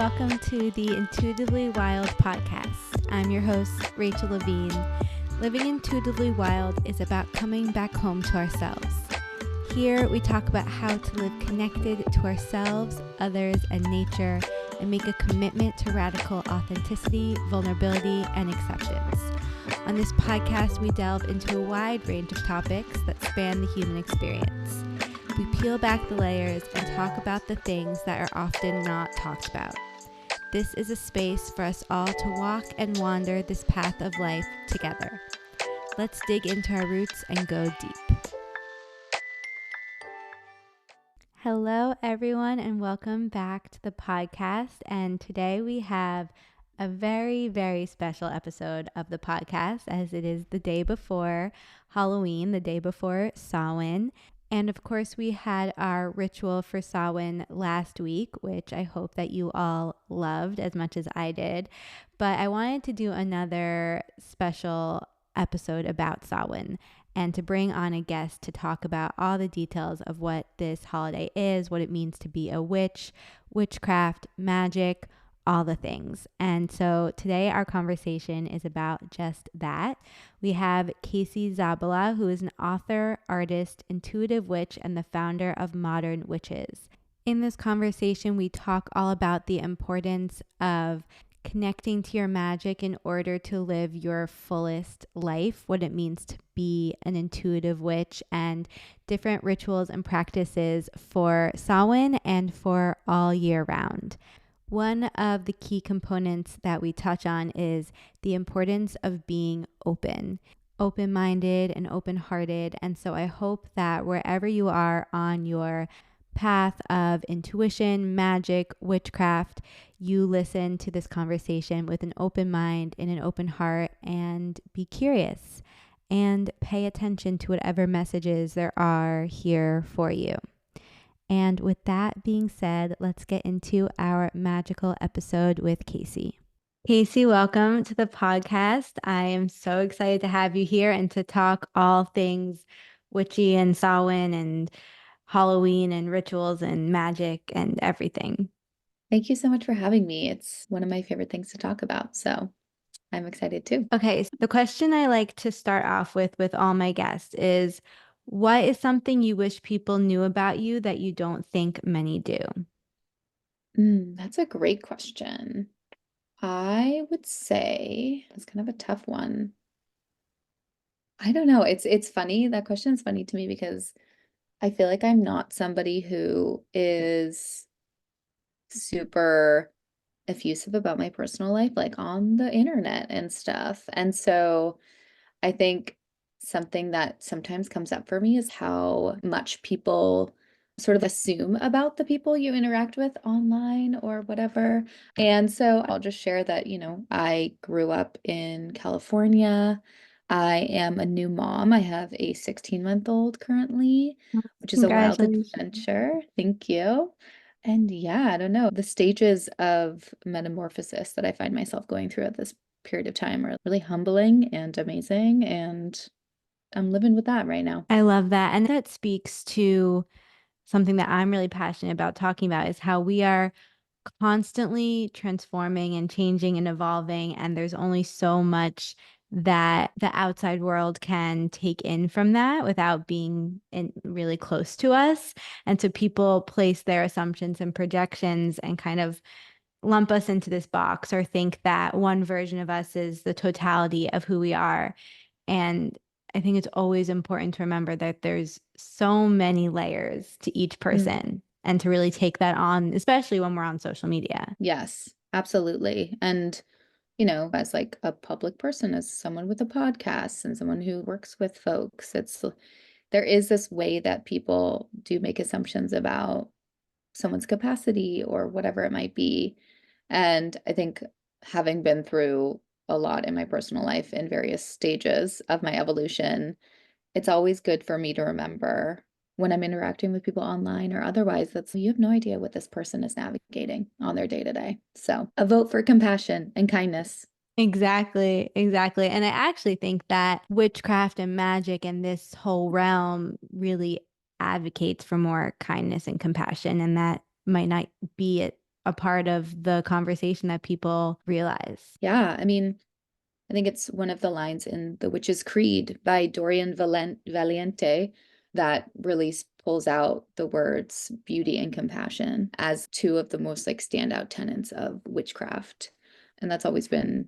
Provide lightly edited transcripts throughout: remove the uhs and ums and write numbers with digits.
welcome to the Intuitively Wild podcast. I'm your host, Rachel Levine. Living intuitively wild is about coming back home to ourselves. Here, we talk about how to live connected to ourselves, others, and nature, and make a commitment to radical authenticity, vulnerability, and acceptance. On this podcast, we delve into a wide range of topics that span the human experience. We peel back the layers and talk about the things that are often not talked about. This is a space for us all to walk and wander this path of life together. Let's dig into our roots and go deep. Hello, everyone, and welcome back to the podcast. And today we have a very, very special episode of the podcast, as it is the day before Halloween, the day before Samhain. And of course, we had our ritual for Samhain last week, which I hope that you all loved as much as I did. But I wanted to do another special episode about Samhain and to bring on a guest to talk about all the details of what this holiday is, what it means to be a witch, witchcraft, magic, all the things. And so today our conversation is about just that. We have Casey Zabala, who is an author, artist, intuitive witch, and the founder of Modern Witches. In this conversation, we talk all about the importance of connecting to your magic in order to live your fullest life, what it means to be an intuitive witch, and different rituals and practices for Samhain and for all year round. One of the key components that we touch on is the importance of being open-minded and open-hearted. And so I hope that wherever you are on your path of intuition, magic, witchcraft, you listen to this conversation with an open mind and an open heart and be curious and pay attention to whatever messages there are here for you. And with that being said, let's get into our magical episode with Casey. Casey, welcome to the podcast. I am so excited to have you here and to talk all things witchy and Samhain and Halloween and rituals and magic and everything. Thank you so much for having me. It's one of my favorite things to talk about, so I'm excited too. Okay, so the question I like to start off with all my guests is, what is something you wish people knew about you that you don't think many do? That's a great question. I would say it's kind of a tough one. I don't know. It's funny. That question is funny to me because I feel like I'm not somebody who is super effusive about my personal life, like on the internet and stuff. And so I think something that sometimes comes up for me is how much people sort of assume about the people you interact with online or whatever. And so I'll just share that, I grew up in California. I am a new mom. I have a 16-month-old currently, which is a wild adventure. Thank you. And yeah, I don't know. The stages of metamorphosis that I find myself going through at this period of time are really humbling and amazing, and I'm living with that right now. I love that. And that speaks to something that I'm really passionate about talking about, is how we are constantly transforming and changing and evolving. And there's only so much that the outside world can take in from that without being really close to us. And so people place their assumptions and projections and kind of lump us into this box or think that one version of us is the totality of who we are. And I think it's always important to remember that there's so many layers to each person and to really take that on, especially when we're on social media. Yes, absolutely. And, as like a public person, as someone with a podcast and someone who works with folks, there is this way that people do make assumptions about someone's capacity or whatever it might be. And I think having been through a lot in my personal life in various stages of my evolution, it's always good for me to remember when I'm interacting with people online or otherwise, you have no idea what this person is navigating on their day-to-day. So a vote for compassion and kindness. Exactly. And I actually think that witchcraft and magic and this whole realm really advocates for more kindness and compassion, and that might not be it a part of the conversation that people realize. Yeah, I mean, I think it's one of the lines in The Witch's Creed by Dorian Valiente that really pulls out the words beauty and compassion as two of the most like standout tenets of witchcraft. And that's always been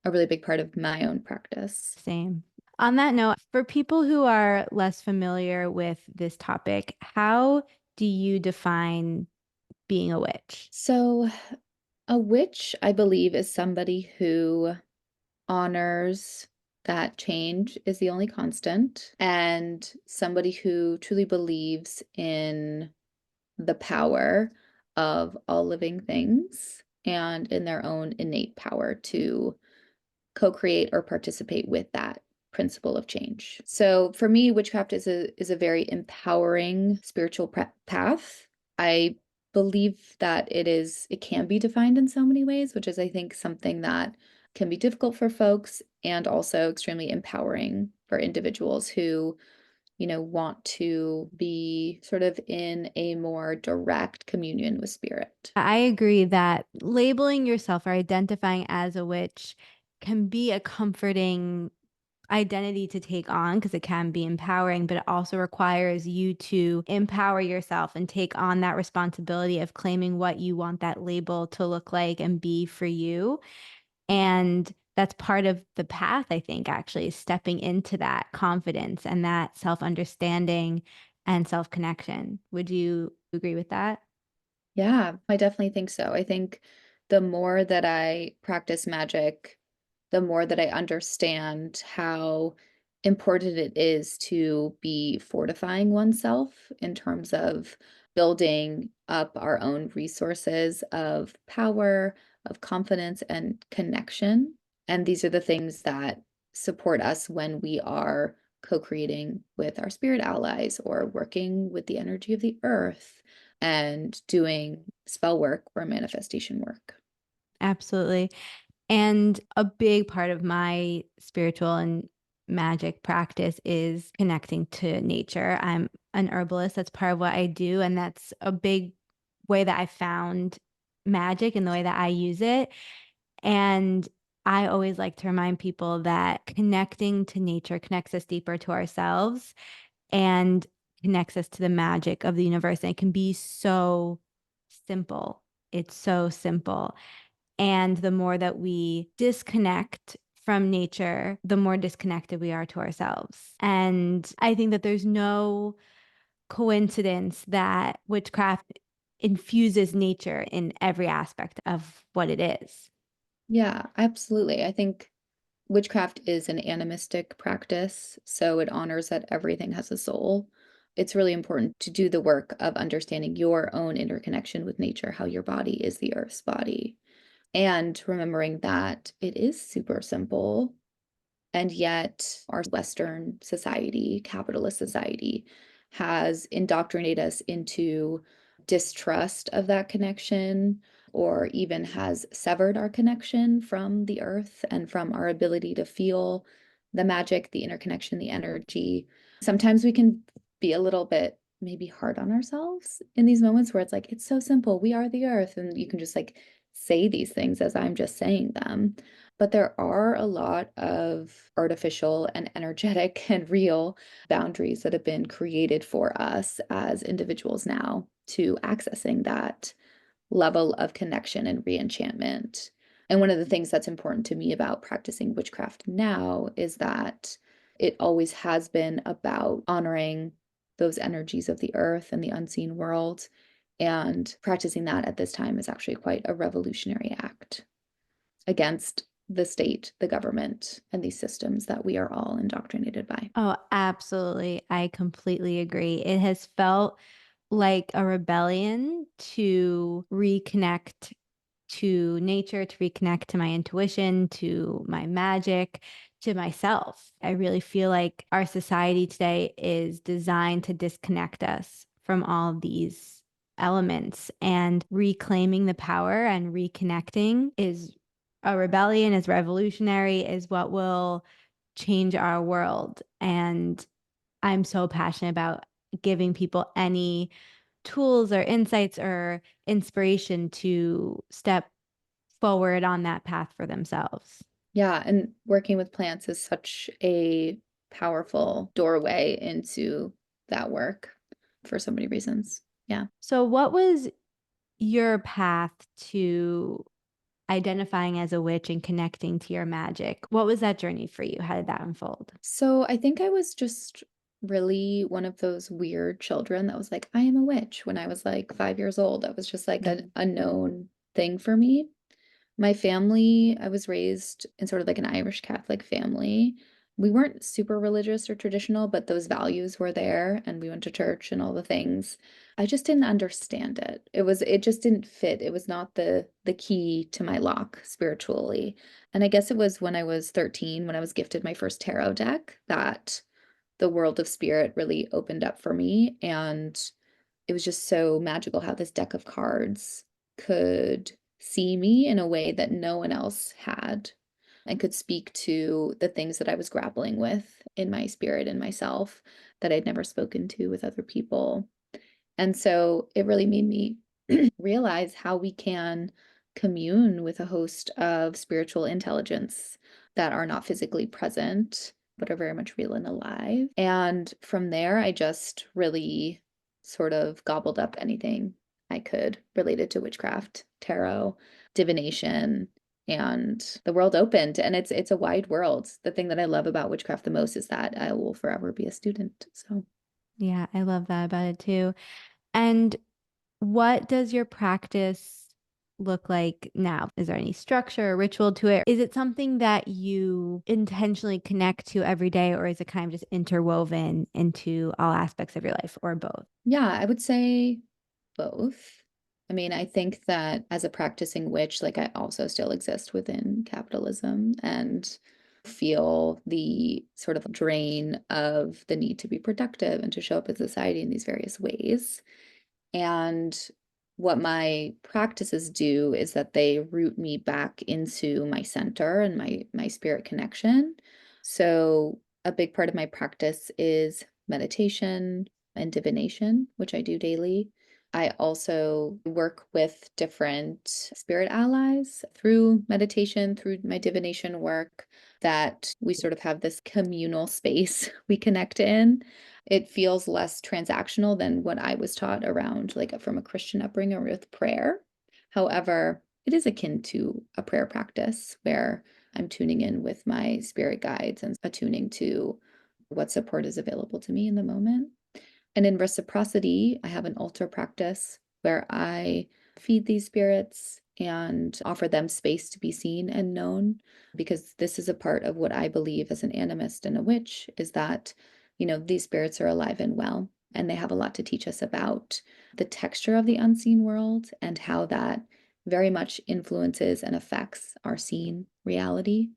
a really big part of my own practice. Same. On that note, for people who are less familiar with this topic, how do you define being a witch? So, a witch, I believe, is somebody who honors that change is the only constant, and somebody who truly believes in the power of all living things and in their own innate power to co-create or participate with that principle of change. So for me, witchcraft is a very empowering spiritual path. I believe that it can be defined in so many ways, which is I think something that can be difficult for folks and also extremely empowering for individuals who want to be sort of in a more direct communion with spirit. I agree that labeling yourself or identifying as a witch can be a comforting identity to take on because it can be empowering, but it also requires you to empower yourself and take on that responsibility of claiming what you want that label to look like and be for you. And that's part of the path, I think, actually, is stepping into that confidence and that self understanding and self connection. Would you agree with that? Yeah, I definitely think so. I think the more that I practice magic, the more that I understand how important it is to be fortifying oneself in terms of building up our own resources of power, of confidence, and connection. And these are the things that support us when we are co creating with our spirit allies or working with the energy of the earth and doing spell work or manifestation work. Absolutely. And a big part of my spiritual and magic practice is connecting to nature. I'm an herbalist. That's part of what I do. And that's a big way that I found magic and the way that I use it. And I always like to remind people that connecting to nature connects us deeper to ourselves and connects us to the magic of the universe. And it can be so simple. It's so simple. And the more that we disconnect from nature, the more disconnected we are to ourselves. And I think that there's no coincidence that witchcraft infuses nature in every aspect of what it is. Yeah, absolutely. I think witchcraft is an animistic practice, so it honors that everything has a soul. It's really important to do the work of understanding your own interconnection with nature, how your body is the earth's body, and remembering that it is super simple. And yet, our Western society, capitalist society, has indoctrinated us into distrust of that connection, or even has severed our connection from the earth and from our ability to feel the magic, the interconnection, the energy. Sometimes we can be a little bit maybe hard on ourselves in these moments where it's like, it's so simple. We are the earth. And you can just like say these things as I'm just saying them. But there are a lot of artificial and energetic and real boundaries that have been created for us as individuals now to accessing that level of connection and re-enchantment. And one of the things that's important to me about practicing witchcraft now is that it always has been about honoring those energies of the earth and the unseen world. And practicing that at this time is actually quite a revolutionary act against the state, the government, and these systems that we are all indoctrinated by. Oh, absolutely. I completely agree. It has felt like a rebellion to reconnect to nature, to reconnect to my intuition, to my magic, to myself. I really feel like our society today is designed to disconnect us from all these elements, and reclaiming the power and reconnecting is a rebellion, is revolutionary, is what will change our world. And I'm so passionate about giving people any tools or insights or inspiration to step forward on that path for themselves. Yeah, and working with plants is such a powerful doorway into that work for so many reasons. Yeah. So, what was your path to identifying as a witch and connecting to your magic? What was that journey for you? How did that unfold? So I think I was just really one of those weird children that was like, I am a witch when I was like 5 years old. That was just like Mm. a known thing for me. My family, I was raised in sort of like an Irish Catholic family. We weren't super religious or traditional, but those values were there and we went to church and all the things. I just didn't understand it. It just didn't fit. It was not the key to my lock spiritually. And I guess it was when I was 13 when I was gifted my first tarot deck that the world of spirit really opened up for me, and it was just so magical how this deck of cards could see me in a way that no one else had and could speak to the things that I was grappling with in my spirit and myself that I'd never spoken to with other people. And so it really made me realize how we can commune with a host of spiritual intelligence that are not physically present, but are very much real and alive. And from there, I just really sort of gobbled up anything I could related to witchcraft, tarot, divination, and the world opened. And it's a wide world. The thing that I love about witchcraft the most is that I will forever be a student. So Yeah, I love that about it too. And what does your practice look like now? Is there any structure or ritual to it? Is it something that you intentionally connect to every day, or is it kind of just interwoven into all aspects of your life, or both? yeah, I would say both. I mean, I think that as a practicing witch, like I also still exist within capitalism and feel the sort of drain of the need to be productive and to show up in society in these various ways. And what my practices do is that they root me back into my center and my spirit connection. So a big part of my practice is meditation and divination, which I do daily. I also work with different spirit allies through meditation, through my divination work, that we sort of have this communal space we connect in. It feels less transactional than what I was taught around, like from a Christian upbringing with prayer. However, it is akin to a prayer practice where I'm tuning in with my spirit guides and attuning to what support is available to me in the moment. And in reciprocity, I have an altar practice where I feed these spirits and offer them space to be seen and known, because this is a part of what I believe as an animist and a witch is that, these spirits are alive and well, and they have a lot to teach us about the texture of the unseen world and how that very much influences and affects our seen reality,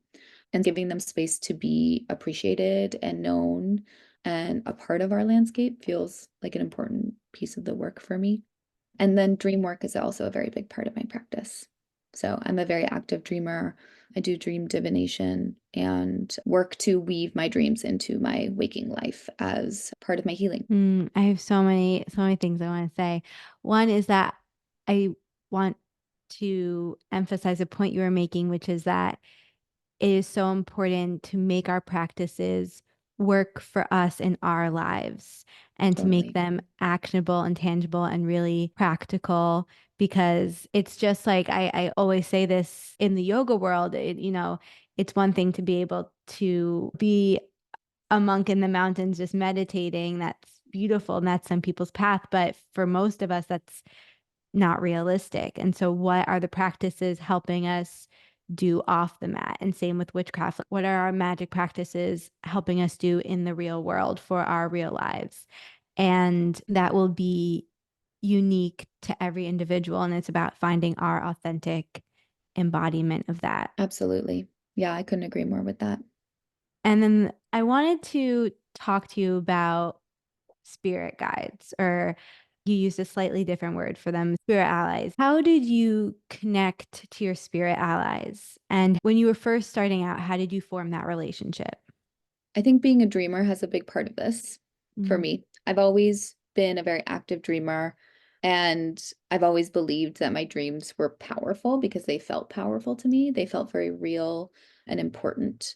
and giving them space to be appreciated and known and a part of our landscape feels like an important piece of the work for me. And then dream work is also a very big part of my practice. So I'm a very active dreamer. I do dream divination and work to weave my dreams into my waking life as part of my healing. I have so many things I want to say. One is that I want to emphasize a point you were making, which is that it is so important to make our practices work for us in our lives and to make Totally. them actionable and tangible and really practical, because it's just like I always say this in the yoga world, it's one thing to be able to be a monk in the mountains just meditating. That's beautiful and that's some people's path. But for most of us, that's not realistic. And so, what are the practices helping us do off the mat? And same with witchcraft. What are our magic practices helping us do in the real world for our real lives? And that will be unique to every individual. And it's about finding our authentic embodiment of that. Absolutely. Yeah, I couldn't agree more with that. And then I wanted to talk to you about spirit guides, or you used a slightly different word for them, spirit allies. How did you connect to your spirit allies? And when you were first starting out, how did you form that relationship? I think being a dreamer has a big part of this for Mm. me. I've always been a very active dreamer. And I've always believed that my dreams were powerful because they felt powerful to me. They felt very real and important.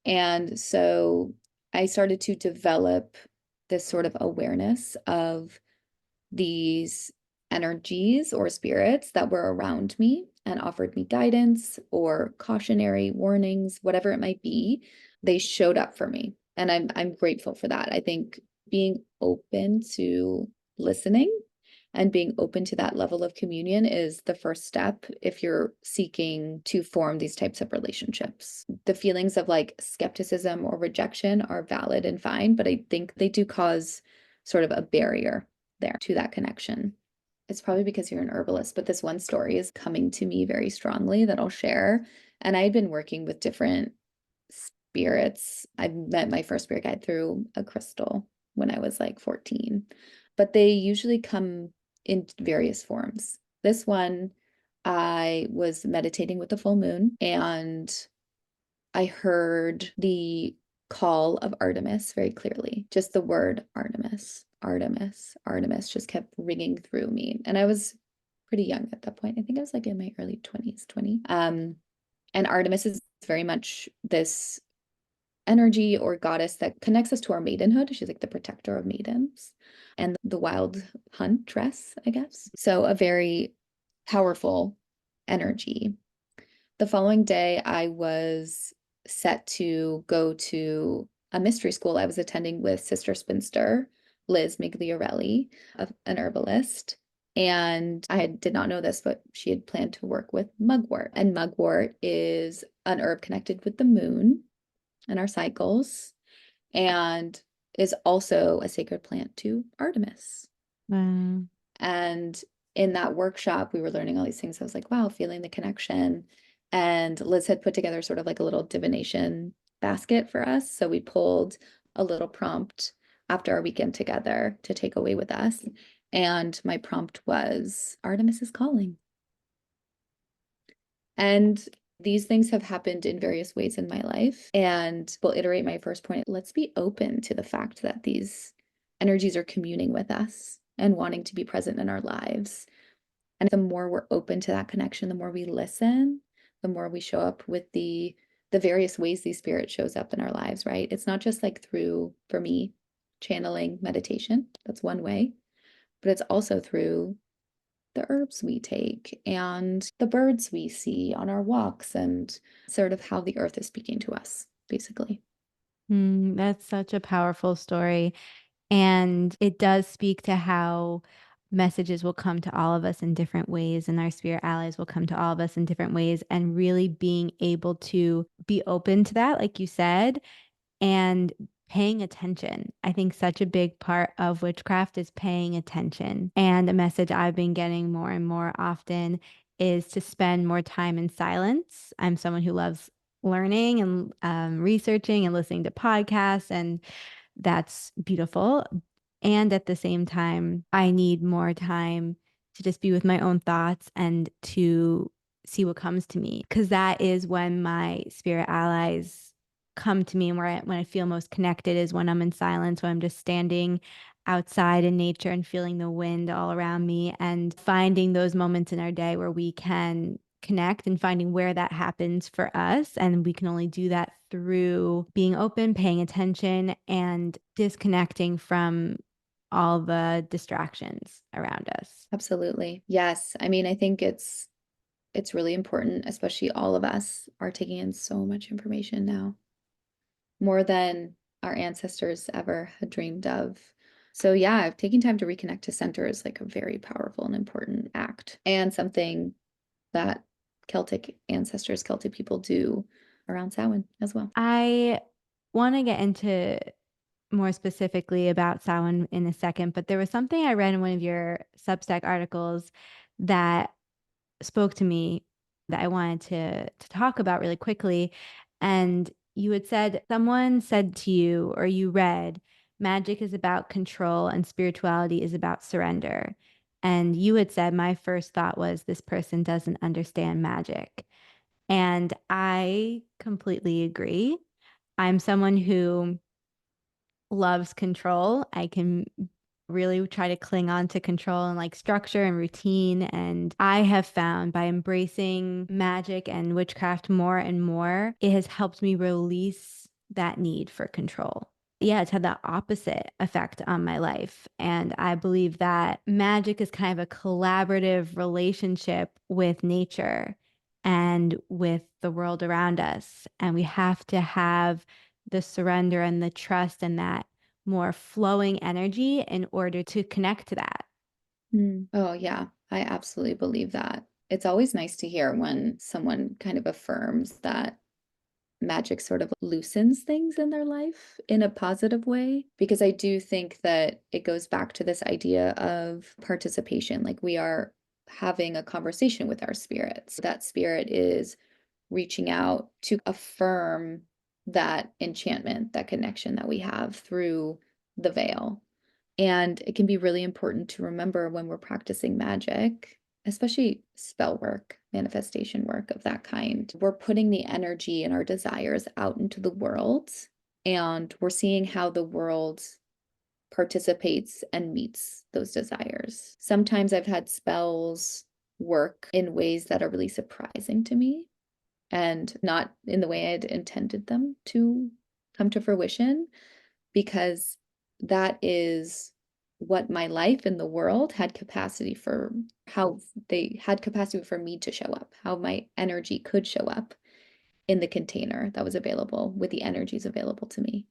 And so I started to develop this sort of awareness of these energies or spirits that were around me and offered me guidance or cautionary warnings, whatever it might be. They showed up for me. And I'm grateful for that. I think being open to listening and being open to that level of communion is the first step if you're seeking to form these types of relationships. The feelings of like skepticism or rejection are valid and fine, but I think they do cause sort of a barrier there to that connection. It's probably because you're an herbalist, but this one story is coming to me very strongly that I'll share. And I'd been working with different spirits. I met my first spirit guide through a crystal when I was like 14, but they usually come in various forms. This one, I was meditating with the full moon and I heard the call of Artemis very clearly. Just the word Artemis, Artemis, Artemis just kept ringing through me. And I was pretty young at that point. I think I was like in my early 20s, 20. And Artemis is very much this energy or goddess that connects us to our maidenhood. She's like the protector of maidens and the wild huntress, I guess. So a very powerful energy. The following day, I was set to go to a mystery school I was attending with Sister Spinster, Liz Migliorelli, an herbalist. And I did not know this, but she had planned to work with mugwort. And mugwort is an herb connected with the moon and our cycles, and is also a sacred plant to Artemis. Wow. And in that workshop, we were learning all these things. I was like, wow, feeling the connection. And Liz had put together sort of like a little divination basket for us. So we pulled a little prompt after our weekend together to take away with us. And my prompt was Artemis is calling. And these things have happened in various ways in my life. And we'll iterate my first point. Let's be open to the fact that these energies are communing with us and wanting to be present in our lives. And the more we're open to that connection, the more we listen, the more we show up with the various ways these spirit shows up in our lives, right? It's not just like through, for me, channeling meditation. That's one way, but it's also through the herbs we take and the birds we see on our walks and sort of how the earth is speaking to us, basically. That's such a powerful story. And it does speak to how messages will come to all of us in different ways, and our spirit allies will come to all of us in different ways. And really being able to be open to that, like you said, and paying attention. I think such a big part of witchcraft is paying attention. And a message I've been getting more and more often is to spend more time in silence. I'm someone who loves learning and researching and listening to podcasts, and that's beautiful. And at the same time, I need more time to just be with my own thoughts and to see what comes to me. Because that is when my spirit allies come to me, and when I feel most connected is when I'm in silence, when I'm just standing outside in nature and feeling the wind all around me, and finding those moments in our day where we can connect and finding where that happens for us. And we can only do that through being open, paying attention, and disconnecting from all the distractions around us. Absolutely. Yes. I mean, I think it's really important, especially all of us are taking in so much information now, more than our ancestors ever had dreamed of. So yeah, taking time to reconnect to center is like a very powerful and important act, and something that Celtic ancestors, Celtic people do around Samhain as well. I want to get into more specifically about Samhain in a second, but there was something I read in one of your Substack articles that spoke to me that I wanted to talk about really quickly. And you had said someone said to you, or you read, magic is about control and spirituality is about surrender. And you had said, my first thought was this person doesn't understand magic. And I completely agree. I'm someone who loves control. I can really try to cling on to control and like structure and routine. And I have found by embracing magic and witchcraft more and more, it has helped me release that need for control. Yeah, it's had the opposite effect on my life. And I believe that magic is kind of a collaborative relationship with nature and with the world around us. And we have to have the surrender and the trust and that more flowing energy in order to connect to that. Oh, yeah, I absolutely believe that. It's always nice to hear when someone kind of affirms that magic sort of loosens things in their life in a positive way, because I do think that it goes back to this idea of participation. Like we are having a conversation with our spirits. That spirit is reaching out to affirm that enchantment, that connection that we have through the veil. And it can be really important to remember when we're practicing magic, especially spell work, manifestation work of that kind. We're putting the energy and our desires out into the world, and we're seeing how the world participates and meets those desires. Sometimes I've had spells work in ways that are really surprising to me and not in the way I'd intended them to come to fruition, because that is what my life in the world had capacity for, how they had capacity for me to show up, how my energy could show up in the container that was available with the energies available to me.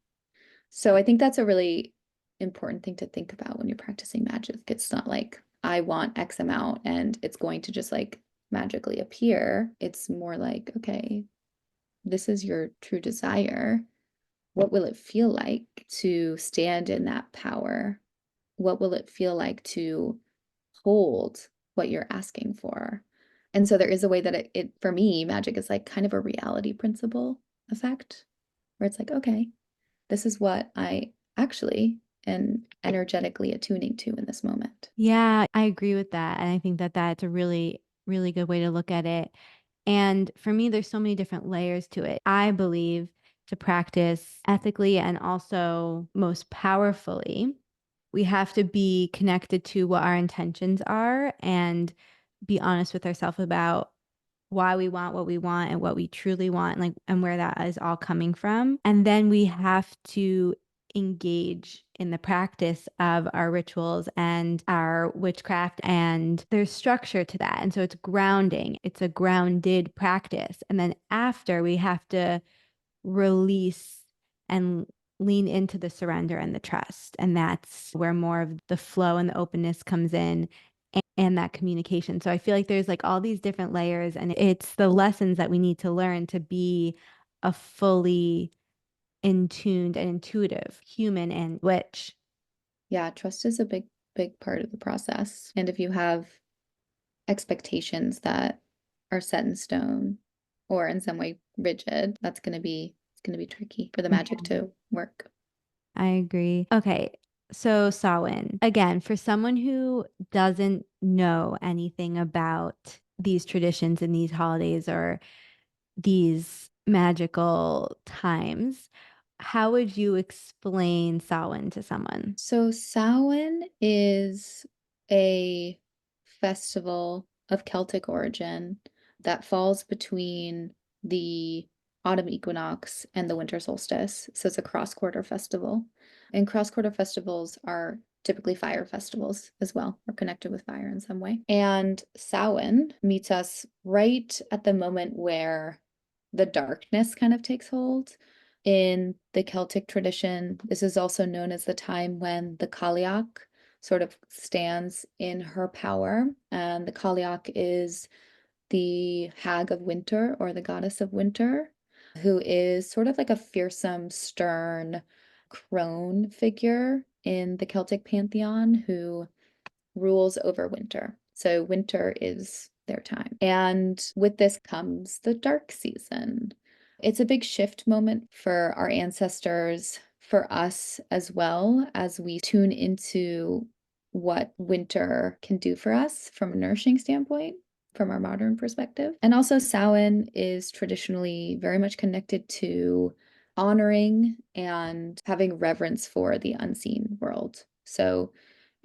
So I think that's a really important thing to think about when you're practicing magic. It's not like I want X amount and it's going to just like magically appear. It's more like, okay, this is your true desire. What will it feel like to stand in that power? What will it feel like to hold what you're asking for? And so there is a way that it for me, magic is like kind of a reality principle effect, where it's like, okay, this is what I actually am energetically attuning to in this moment. Yeah, I agree with that. And I think that that's a really, really good way to look at it. And for me, there's so many different layers to it. I believe to practice ethically and also most powerfully, we have to be connected to what our intentions are and be honest with ourselves about why we want what we want and what we truly want, and like and where that is all coming from. And then we have to engage in the practice of our rituals and our witchcraft, and there's structure to that. And so it's grounding. It's a grounded practice. And then after, we have to release and lean into the surrender and the trust. And that's where more of the flow and the openness comes in, and that communication. So I feel like there's like all these different layers, and it's the lessons that we need to learn to be a fully in tuned and intuitive human and witch. Yeah, trust is a big part of the process. And if you have expectations that are set in stone or in some way rigid, that's going to be tricky for the magic to work. I agree. Okay. So, Sawin, again, for someone who doesn't know anything about these traditions and these holidays or these magical times, how would you explain Samhain to someone? So Samhain is a festival of Celtic origin that falls between the autumn equinox and the winter solstice. So it's a cross-quarter festival. And cross-quarter festivals are typically fire festivals as well, or connected with fire in some way. And Samhain meets us right at the moment where the darkness kind of takes hold. In the Celtic tradition, this is also known as the time when the Cailleach sort of stands in her power. And the Cailleach is the hag of winter, or the goddess of winter, who is sort of like a fearsome, stern crone figure in the Celtic pantheon who rules over winter. So winter is their time. And with this comes the dark season. It's a big shift moment for our ancestors, for us as well, as we tune into what winter can do for us from a nourishing standpoint, from our modern perspective. And also, Samhain is traditionally very much connected to honoring and having reverence for the unseen world. So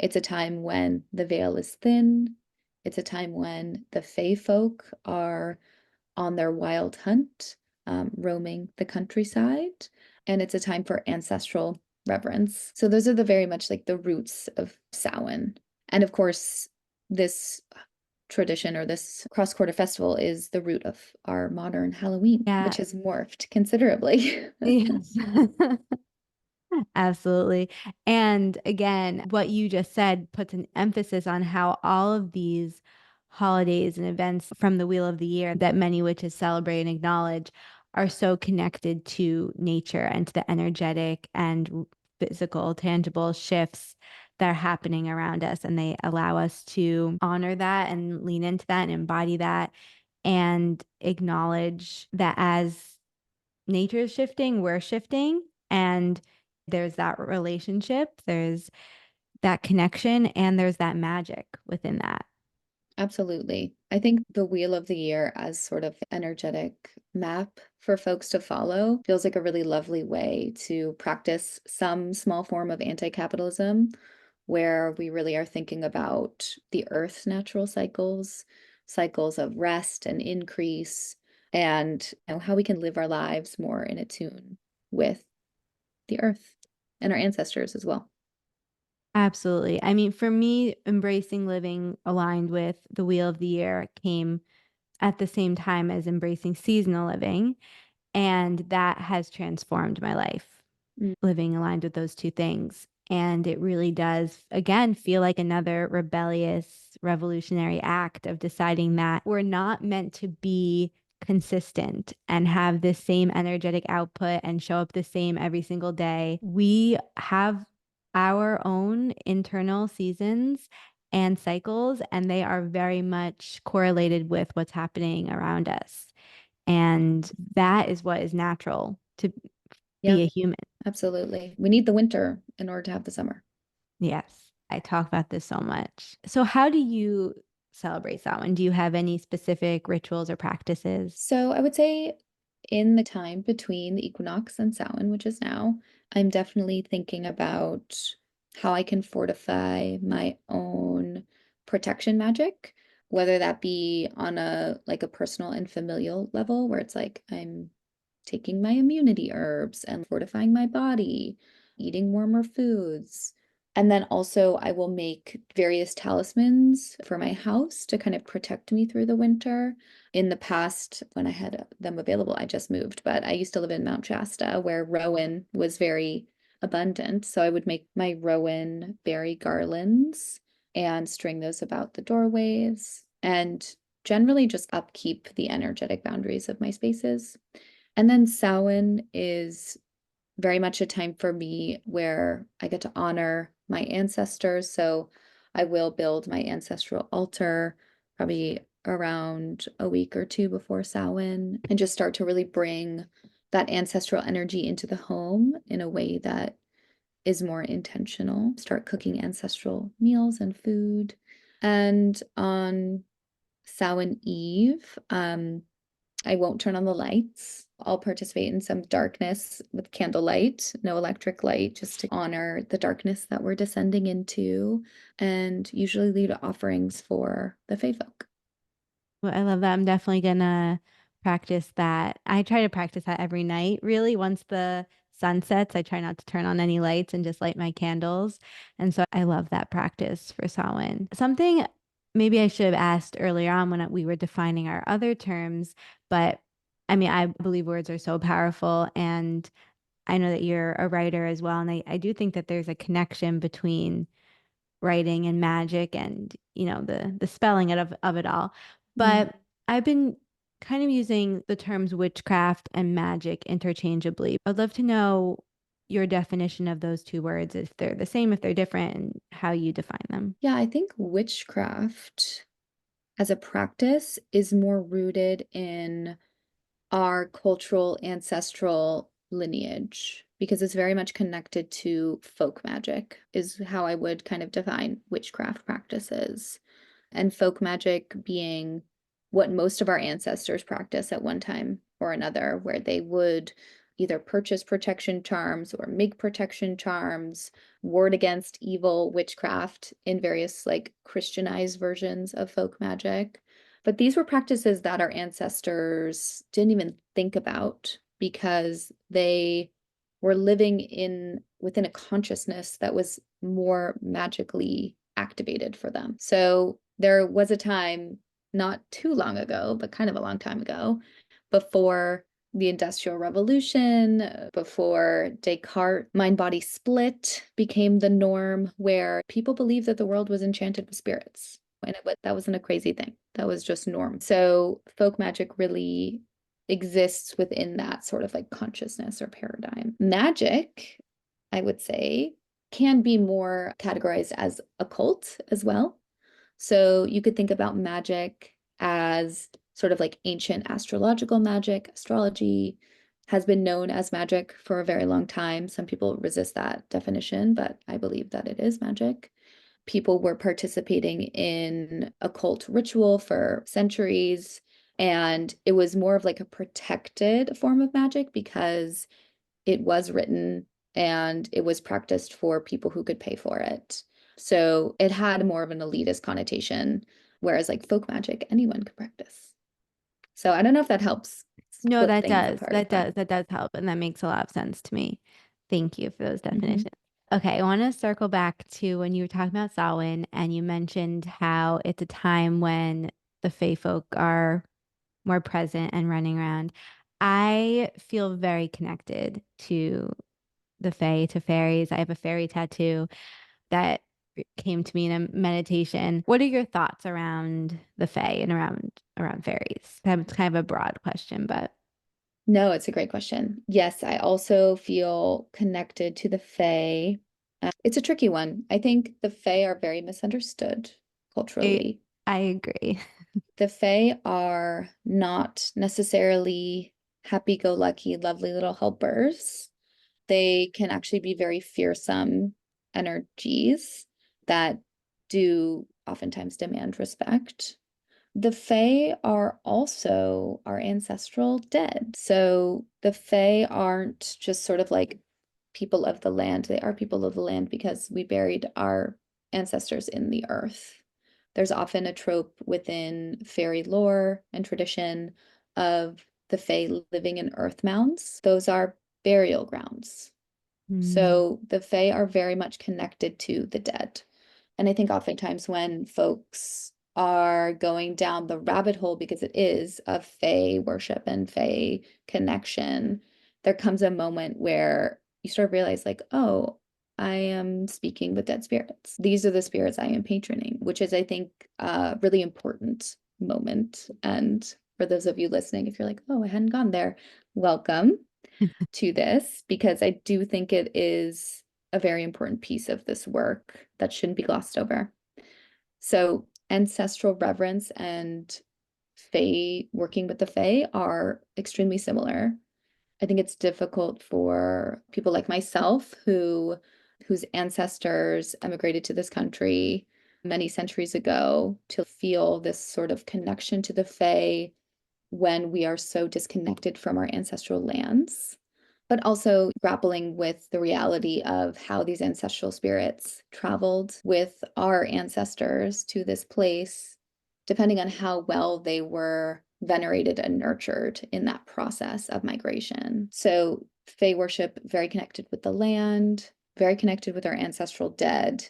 It's a time when the veil is thin. It's a time when the fae folk are on their wild hunt, roaming the countryside. And it's a time for ancestral reverence. So those are the very much like the roots of Samhain. And of course, this tradition or this cross-quarter festival is the root of our modern Halloween, Yeah. which has morphed considerably. Yes. Absolutely. And again, what you just said puts an emphasis on how all of these holidays and events from the Wheel of the Year that many witches celebrate and acknowledge are so connected to nature and to the energetic and physical, tangible shifts that are happening around us. And they allow us to honor that and lean into that and embody that and acknowledge that as nature is shifting, we're shifting. And there's that relationship, there's that connection, and there's that magic within that. Absolutely. I think the Wheel of the Year as sort of energetic map for folks to follow feels like a really lovely way to practice some small form of anti-capitalism where we really are thinking about the Earth's natural cycles, cycles of rest and increase, and how we can live our lives more in attune with the Earth and our ancestors as well. Absolutely. I mean, for me, embracing living aligned with the Wheel of the Year came at the same time as embracing seasonal living. And that has transformed my life, Mm. living aligned with those two things. And it really does, again, feel like another rebellious, revolutionary act of deciding that we're not meant to be consistent and have the same energetic output and show up the same every single day. We have our own internal seasons and cycles, and they are very much correlated with what's happening around us. And that is what is natural to Yeah, be a human. absolutely. We need the winter in order to have the summer. Yes, I talk about this so much. So, how do you celebrate Samhain? Do you have any specific rituals or practices? So I would say in the time between the equinox and Samhain, which is now, I'm definitely thinking about how I can fortify my own protection magic, whether that be on a like a personal and familial level where it's like I'm taking my immunity herbs and fortifying my body, eating warmer foods. And then also, I will make various talismans for my house to kind of protect me through the winter. In the past, when I had them available, I just moved, but I used to live in Mount Shasta where rowan was very abundant. So I would make my rowan berry garlands and string those about the doorways and generally just upkeep the energetic boundaries of my spaces. And then Samhain is very much a time for me where I get to honor my ancestors. So I will build my ancestral altar probably around a week or two before Samhain and just start to really bring that ancestral energy into the home in a way that is more intentional. Start cooking ancestral meals and food. And on Samhain Eve, I won't turn on the lights. I'll participate in some darkness with candlelight, no electric light, just to honor the darkness that we're descending into, and usually lead offerings for the Fae folk. Well, I love that. I'm definitely gonna practice that. I try to practice that every night, really. Once the sun sets, I try not to turn on any lights and just light my candles. And so I love that practice for Samhain. Something maybe I should have asked earlier on when we were defining our other terms, but I mean, I believe words are so powerful, and I know that you're a writer as well. And I do think that there's a connection between writing and magic and the spelling of it all. Mm. But I've been kind of using the terms witchcraft and magic interchangeably. I'd love to know your definition of those two words, if they're the same, if they're different, and how you define them. Yeah, I think witchcraft as a practice is more rooted in our cultural ancestral lineage because it's very much connected to folk magic, is how I would kind of define witchcraft practices. And folk magic being what most of our ancestors practice at one time or another, where they would either purchase protection charms or make protection charms, ward against evil, witchcraft in various like Christianized versions of folk magic. But these were practices that our ancestors didn't even think about because they were living within a consciousness that was more magically activated for them. So there was a time not too long ago, but kind of a long time ago, before the Industrial Revolution, before Descartes' mind-body split became the norm, where people believed that the world was enchanted with spirits. And that wasn't a crazy thing. That was just norm. So folk magic really exists within that sort of like consciousness or paradigm. Magic, I would say, can be more categorized as occult as well. So you could think about magic as sort of like ancient astrological magic. Astrology has been known as magic for a very long time. Some people resist that definition, but I believe that it is magic. People were participating in occult ritual for centuries, and it was more of like a protected form of magic because it was written and it was practiced for people who could pay for it. So it had more of an elitist connotation, whereas like folk magic, anyone could practice. So I don't know if that helps No, split that things does. apart, That but does. That does help. And that makes a lot of sense to me. Thank you for those mhm. definitions. Okay, I want to circle back to when you were talking about Samhain and you mentioned how it's a time when the Fae folk are more present and running around. I feel very connected to the Fae, to fairies. I have a fairy tattoo that came to me in a meditation. What are your thoughts around the Fae and around fairies? It's kind of a broad question, but No, it's a great question. Yes, I also feel connected to the Fae. It's a tricky one. I think the Fae are very misunderstood I culturally. I agree. The Fae are not necessarily happy-go-lucky, lovely little helpers. They can actually be very fearsome energies that do oftentimes demand respect. The Fae are also our ancestral dead. So the Fae aren't just sort of like people of the land. They are people of the land because we buried our ancestors in the earth. There's often a trope within fairy lore and tradition of the Fae living in earth mounds. Those are burial grounds. Mm. So the Fae are very much connected to the dead. And I think oftentimes when folks are going down the rabbit hole, because it is of Fae worship and Fae connection, there comes a moment where you sort of realize, like, oh, I am speaking with dead spirits. These are the spirits I am patroning, which is, I think, a really important moment. And for those of you listening, if you're like, oh, I hadn't gone there, welcome to this, because I do think it is a very important piece of this work that shouldn't be glossed over. So ancestral reverence and Fae, working with the Fae, are extremely similar. I think it's difficult for people like myself whose ancestors emigrated to this country many centuries ago to feel this sort of connection to the Fae when we are so disconnected from our ancestral lands, but also grappling with the reality of how these ancestral spirits traveled with our ancestors to this place, depending on how well they were venerated and nurtured in that process of migration. So, Fae worship, very connected with the land, very connected with our ancestral dead,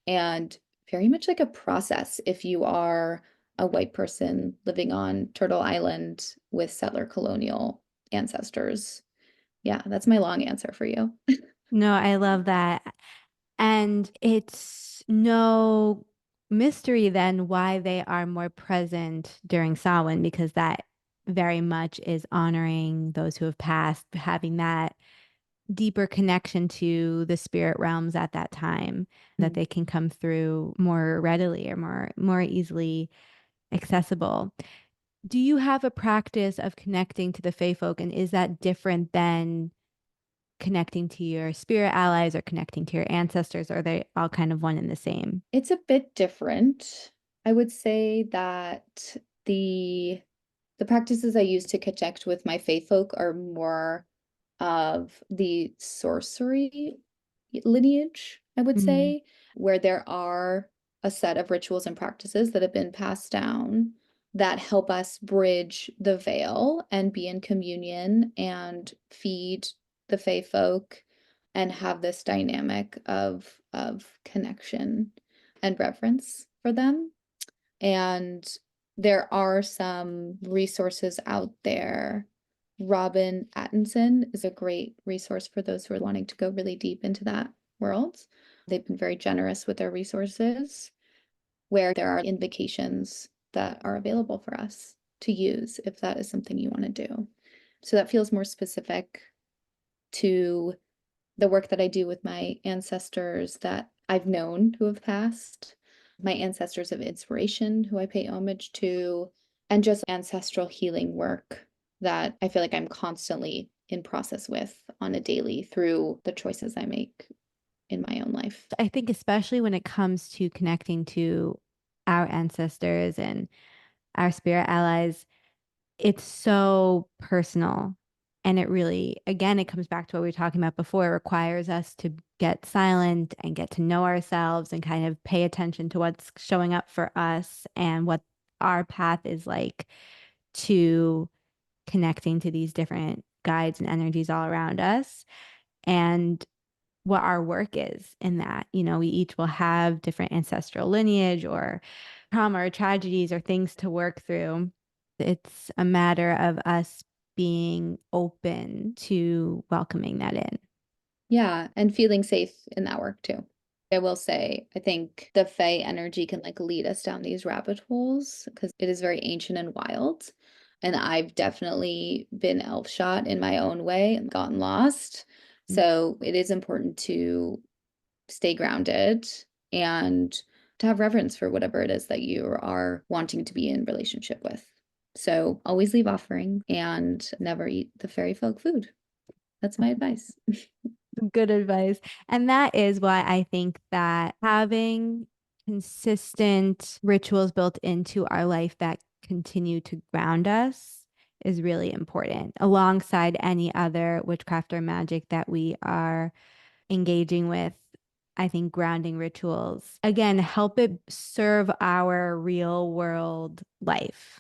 and very much like a process if you are a white person living on Turtle Island with settler colonial ancestors. Yeah, that's my long answer for you. No, I love that. And it's no mystery then why they are more present during Samhain, because that very much is honoring those who have passed, having that deeper connection to the spirit realms at that time, that Mm. they can come through more readily or more easily accessible. Do you have a practice of connecting to the Fae folk, and is that different than connecting to your spirit allies or connecting to your ancestors, or are they all kind of one and the same? It's a bit different. I would say that the the practices I use to connect with my faith folk are more of the sorcery lineage, I would Mm. say, where there are a set of rituals and practices that have been passed down that help us bridge the veil and be in communion and feed the Fae folk and have this dynamic of connection and reverence for them. And there are some resources out there. Robin Attinson is a great resource for those who are wanting to go really deep into that world. They've been very generous with their resources, where there are invocations that are available for us to use if that is something you want to do. So that feels more specific to the work that I do with my ancestors that I've known who have passed, my ancestors of inspiration who I pay homage to, and just ancestral healing work that I feel like I'm constantly in process with on a daily through the choices I make in my own life. I think especially when it comes to connecting to our ancestors and our spirit allies, it's so personal. And it really, again, it comes back to what we were talking about before. It requires us to get silent and get to know ourselves and kind of pay attention to what's showing up for us and what our path is like to connecting to these different guides and energies all around us. And what our work is in that. You know, we each will have different ancestral lineage or trauma or tragedies or things to work through. It's a matter of us being open to welcoming that in. Yeah, and feeling safe in that work too. I will say, I think the Fae energy can like lead us down these rabbit holes because it is very ancient and wild. And I've definitely been elf shot in my own way and gotten lost. So it is important to stay grounded and to have reverence for whatever it is that you are wanting to be in relationship with. So always leave offering and never eat the fairy folk food. That's my advice. Good advice. And that is why I think that having consistent rituals built into our life that continue to ground us is really important, alongside any other witchcraft or magic that we are engaging with. I think grounding rituals, again, help it serve our real world life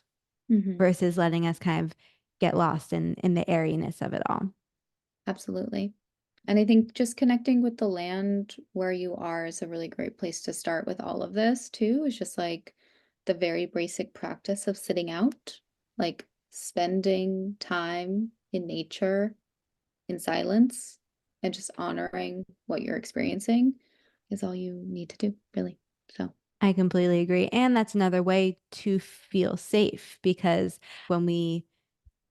Mhm. versus letting us kind of get lost in the airiness of it all. Absolutely. And I think just connecting with the land where you are is a really great place to start with all of this too. Is just like the very basic practice of sitting out, like spending time in nature, in silence, and just honoring what you're experiencing is all you need to do, really. So, I completely agree. And that's another way to feel safe because when we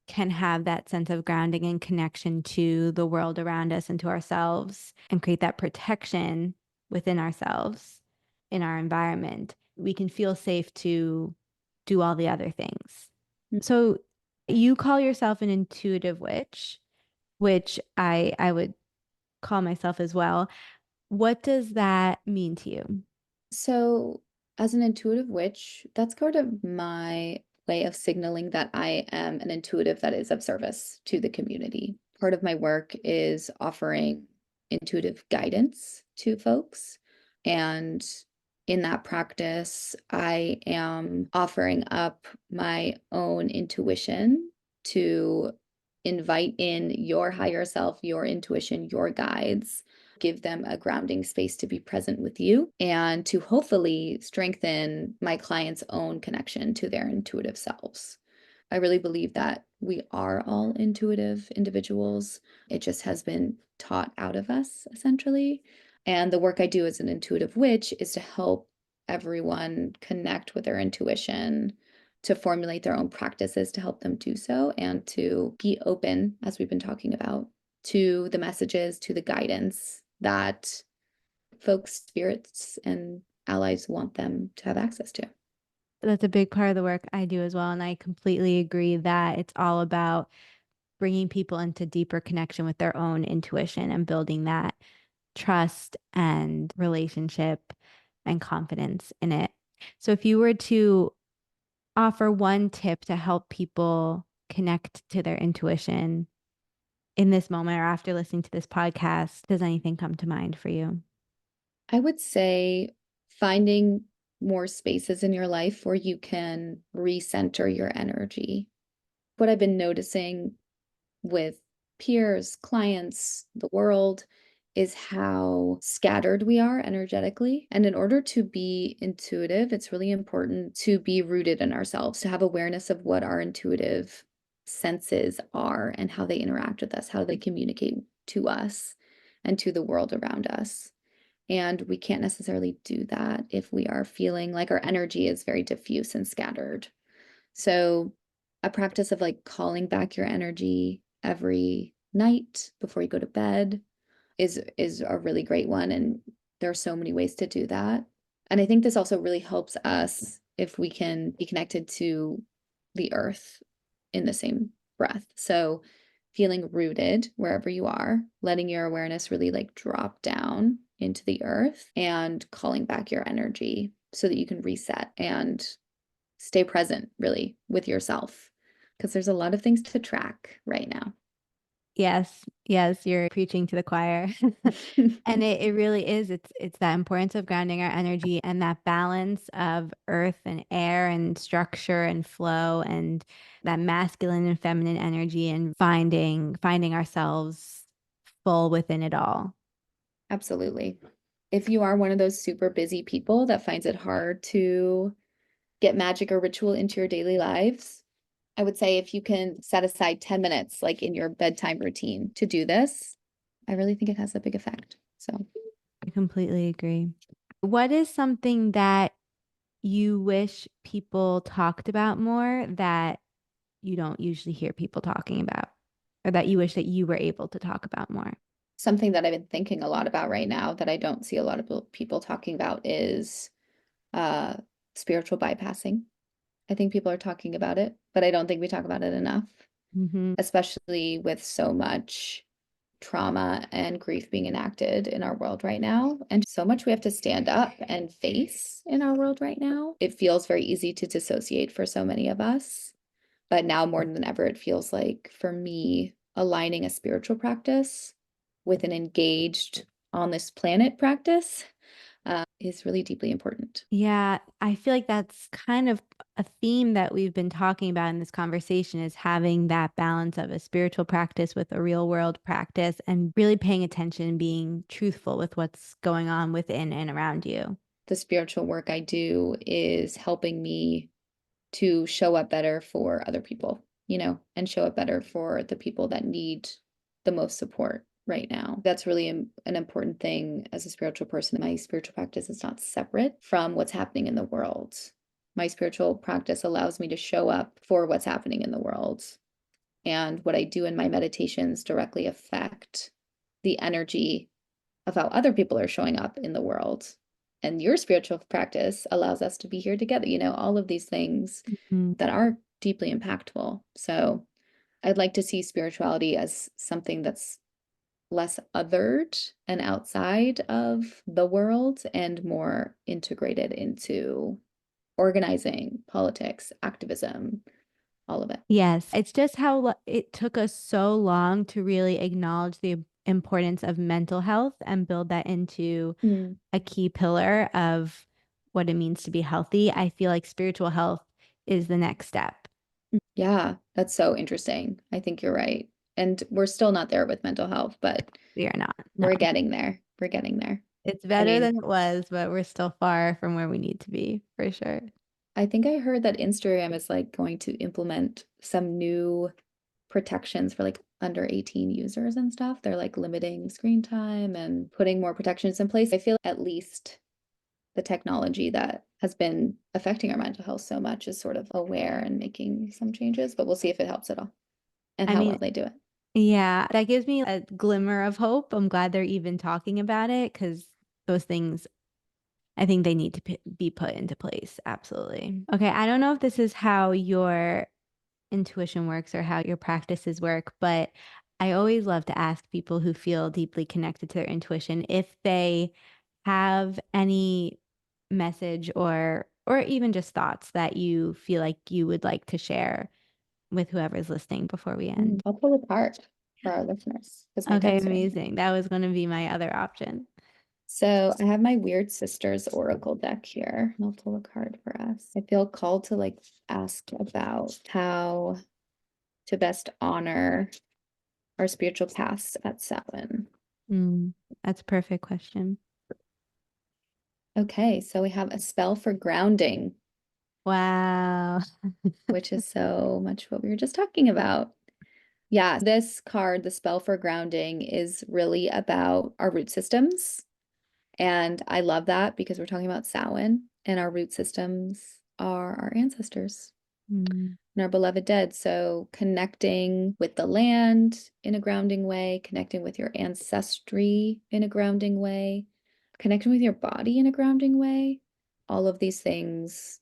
can have that sense of grounding and connection to the world around us and to ourselves and create that protection within ourselves in our environment, we can feel safe to do all the other things. mm. So you call yourself an intuitive witch, which I would call myself as well. What does that mean to you? So, as an intuitive witch, that's part of my way of signaling that I am an intuitive that is of service to the community. Part of my work is offering intuitive guidance to folks. And in that practice, I am offering up my own intuition to invite in your higher self, your intuition, your guides, give them a grounding space to be present with you and to hopefully strengthen my clients' own connection to their intuitive selves. I really believe that we are all intuitive individuals. It just has been taught out of us, essentially. And the work I do as an intuitive witch is to help everyone connect with their intuition, to formulate their own practices to help them do so, and to be open, as we've been talking about, to the messages, to the guidance that folks, spirits, and allies want them to have access to. That's a big part of the work I do as well. And I completely agree that it's all about bringing people into deeper connection with their own intuition and building that trust and relationship and confidence in it. So, if you were to offer one tip to help people connect to their intuition in this moment or after listening to this podcast, does anything come to mind for you? I would say finding more spaces in your life where you can recenter your energy. What I've been noticing with peers, clients, the world, is how scattered we are energetically. And in order to be intuitive, it's really important to be rooted in ourselves, to have awareness of what our intuitive senses are and how they interact with us, how they communicate to us and to the world around us. And we can't necessarily do that if we are feeling like our energy is very diffuse and scattered. So, a practice of like calling back your energy every night before you go to bed is a really great one, and there are so many ways to do that. And I think this also really helps us if we can be connected to the earth in the same breath. So, feeling rooted wherever you are, letting your awareness really like drop down into the earth and calling back your energy so that you can reset and stay present really with yourself because there's a lot of things to track right now. Yes, yes, you're preaching to the choir. And it really is. It's that importance of grounding our energy and that balance of earth and air and structure and flow and that masculine and feminine energy and finding ourselves full within it all. Absolutely. If you are one of those super busy people that finds it hard to get magic or ritual into your daily lives, I would say if you can set aside 10 minutes, like in your bedtime routine, to do this, I really think it has a big effect. So, I completely agree. What is something that you wish people talked about more that you don't usually hear people talking about, or that you wish that you were able to talk about more? something that I've been thinking a lot about right now that I don't see a lot of people talking about is uh, spiritual bypassing. I think people are talking about it, but I don't think we talk about it enough, Hmm. especially with so much trauma and grief being enacted in our world right now, and so much we have to stand up and face in our world right now. It feels very easy to dissociate for so many of us, but now more than ever, it feels like for me, aligning a spiritual practice with an engaged on this planet practice is really deeply important. Yeah, I feel like that's kind of a theme that we've been talking about in this conversation is having that balance of a spiritual practice with a real world practice and really paying attention and being truthful with what's going on within and around you. The spiritual work I do is helping me to show up better for other people, and show up better for the people that need the most support right now. That's really an important thing as a spiritual person. My spiritual practice is not separate from what's happening in the world. My spiritual practice allows me to show up for what's happening in the world. And what I do in my meditations directly affect the energy of how other people are showing up in the world. And your spiritual practice allows us to be here together, all of these things Mm. that are deeply impactful. So I'd like to see spirituality as something that's less othered and outside of the world and more integrated into organizing, politics, activism, all of it. Yes, it's just how it took us so long to really acknowledge the importance of mental health and build that into Mm. a key pillar of what it means to be healthy. I feel like spiritual health is the next step. Yeah, that's so interesting. I think you're right. And we're still not there with mental health, but We are not. No. we're getting there. We're getting there. It's I better mean, than it was, but we're still far from where we need to be, for sure. I think I heard that Instagram is like going to implement some new protections for like under 18 users and stuff. They're like limiting screen time and putting more protections in place. I feel at least the technology that has been affecting our mental health so much is sort of aware and making some changes, but we'll see if it helps at all and I how well mean, they do it. yeah, that gives me a glimmer of hope. I'm glad they're even talking about it because those things, I think they need to be put into place. Absolutely. Okay, I don't know if this is how your intuition works or how your practices work, but I always love to ask people who feel deeply connected to their intuition if they have any message or even just thoughts that you feel like you would like to share with whoever's listening before we end. I'll pull apart. for our listeners because my Okay, deck's right here. amazing. That was going to be my other option. So I have my Wyrd Sisters Oracle deck here. I'll pull a card for us. I feel called to like ask about how to best honor our spiritual paths at Samhain. That's a perfect question. Okay, so we have a spell for grounding, Wow. which is so much what we were just talking about. Yeah, this card, the spell for grounding, is really about our root systems. And I love that because we're talking about Samhain, and our root systems are our ancestors Mm. and our beloved dead. So connecting with the land in a grounding way, connecting with your ancestry in a grounding way, connecting with your body in a grounding way. All of these things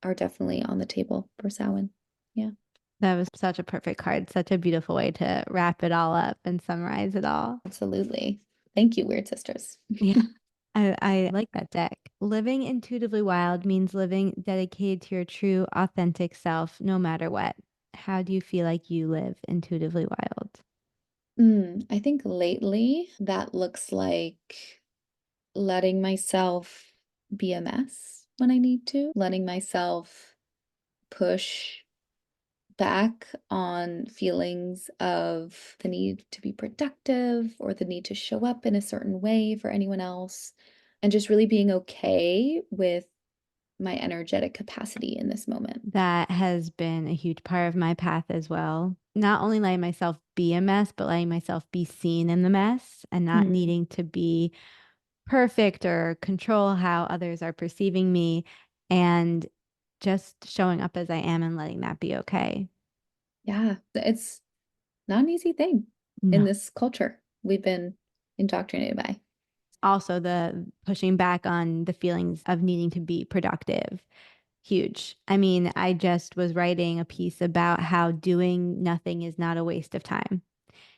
are definitely on the table for Samhain. Yeah. That was such a perfect card. Such a beautiful way to wrap it all up and summarize it all. Absolutely. Thank you, Wyrd Sisters. Yeah. I like that deck. Living intuitively wild means living dedicated to your true, authentic self, no matter what. How do you feel like you live intuitively wild? I think lately that looks like letting myself be a mess when I need to, letting myself push back on feelings of the need to be productive or the need to show up in a certain way for anyone else, and just really being okay with my energetic capacity in this moment. That has been a huge part of my path as well. Not only letting myself be a mess, but letting myself be seen in the mess and not Mm, needing to be perfect or control how others are perceiving me, and just showing up as I am and letting that be okay. yeah, it's not an easy thing in No. this culture we've been indoctrinated by. Also, the pushing back on the feelings of needing to be productive. Huge. I mean, I just was writing a piece about how doing nothing is not a waste of time.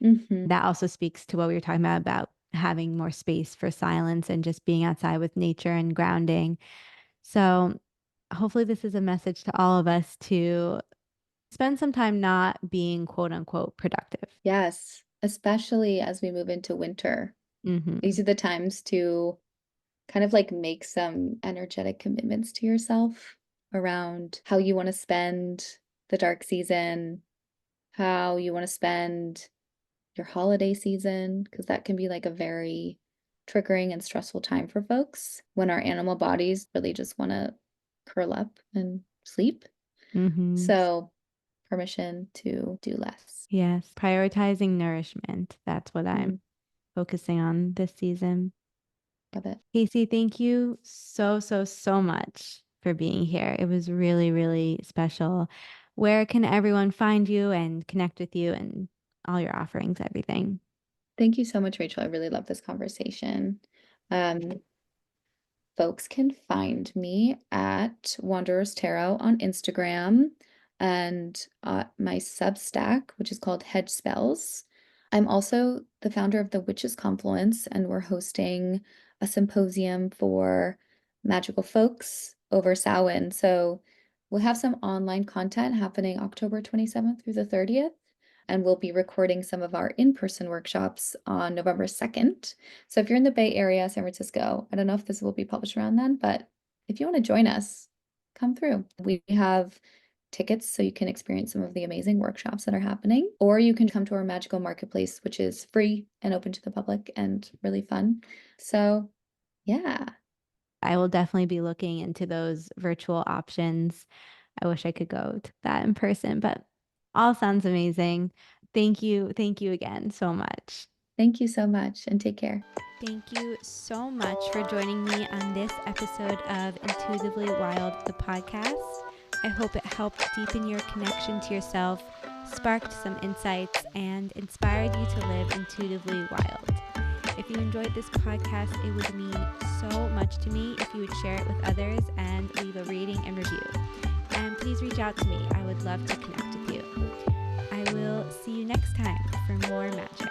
Hmm. That also speaks to what we were talking about having more space for silence and just being outside with nature and grounding. So, hopefully, this is a message to all of us to spend some time not being quote unquote productive. Yes, especially as we move into winter. Hmm. These are the times to kind of like make some energetic commitments to yourself around how you want to spend the dark season, how you want to spend your holiday season, because that can be like a very triggering and stressful time for folks when our animal bodies really just want to curl up and sleep. Hmm. So, permission to do less. Yes. Prioritizing nourishment. That's what I'm Mm, focusing on this season. love it. Casey, thank you so, so, so much for being here. It was really, really special. Where can everyone find you and connect with you and all your offerings, everything? Thank you so much, Rachel. I really love this conversation. Um, Folks can find me at Wanderers Tarot on Instagram and my Substack, which is called Hedge Spells. I'm also the founder of the Witches Confluence, and we're hosting a symposium for magical folks over Samhain. So we'll have some online content happening October 27th through the 30th. And we'll be recording some of our in-person workshops on November 2nd. So if you're in the Bay Area, San Francisco, I don't know if this will be published around then, but if you want to join us, come through. We have tickets so you can experience some of the amazing workshops that are happening, or you can come to our magical marketplace, which is free and open to the public and really fun. So, yeah. I will definitely be looking into those virtual options. I wish I could go to that in person, but all sounds amazing. Thank you. Thank you again so much. Thank you so much and take care. Thank you so much for joining me on this episode of Intuitively Wild, the podcast. I hope it helped deepen your connection to yourself, sparked some insights, and inspired you to live intuitively wild. If you enjoyed this podcast, it would mean so much to me if you would share it with others and leave a rating and review. And please reach out to me. I would love to connect with you. I will see you next time for more magic.